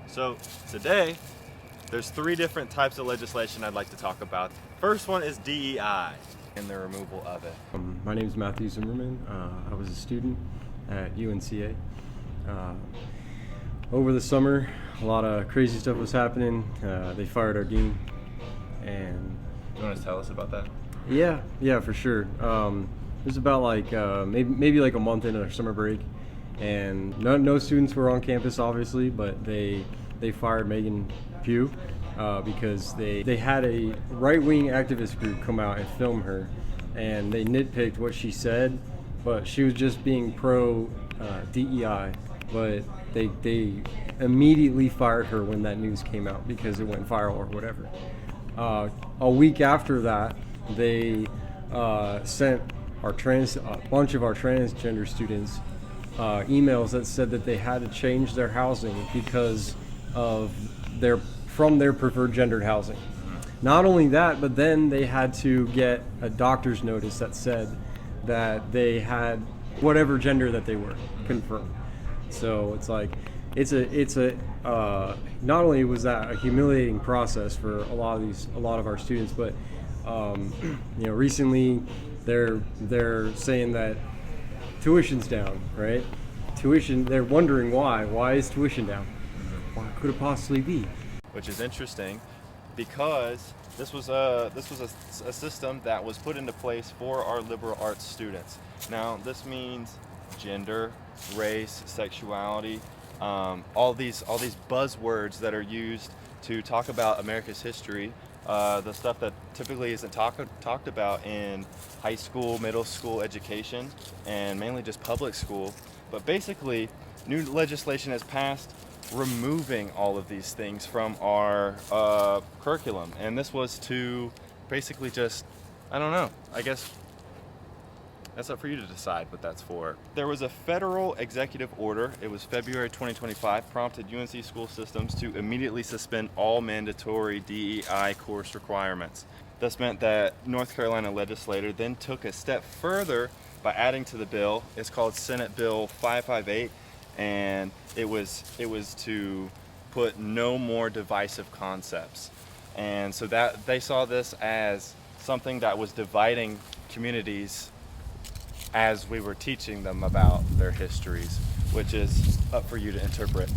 So today, there's three different types of legislation I'd like to talk about. First one is DEI and the removal of it. My name is Matthew Zimmerman. I was a student at UNCA. Over the summer, a lot of crazy stuff was happening. They fired our dean, and You want to tell us about that? yeah, for sure. It was about maybe like a month into our summer break, and no students were on campus, obviously, but they fired Megan Pugh because they had a right-wing activist group come out and film her, and they nitpicked what she said, but she was just being pro DEI, but they immediately fired her when that news came out because it went viral or whatever. A week after that, they sent a bunch of our transgender students emails that said that they had to change their housing because of their preferred gendered housing. Not only that, but then they had to get a doctor's notice that said that they had whatever gender that they were confirmed. So it's like it's a not only was that a humiliating process for a lot of our students, but recently they're saying that tuition's down, right? They're wondering why is tuition down? What could it possibly be? Which is interesting because this was a system that was put into place for our liberal arts students. Now this means gender, race, sexuality, all these buzzwords that are used to talk about America's history, the stuff that typically isn't talked about in high school, middle school education, and mainly just public school. But basically, new legislation has passed removing all of these things from our curriculum, and this was to basically just, I don't know, I guess that's up for you to decide what that's for. There was a federal executive order, it was February 2025, prompted UNC school systems to immediately suspend all mandatory DEI course requirements. This meant that North Carolina legislator then took a step further by adding to the bill. It's called Senate Bill 558, and it was to put no more divisive concepts. And so that they saw this as something that was dividing communities as we were teaching them about their histories, which is up for you to interpret.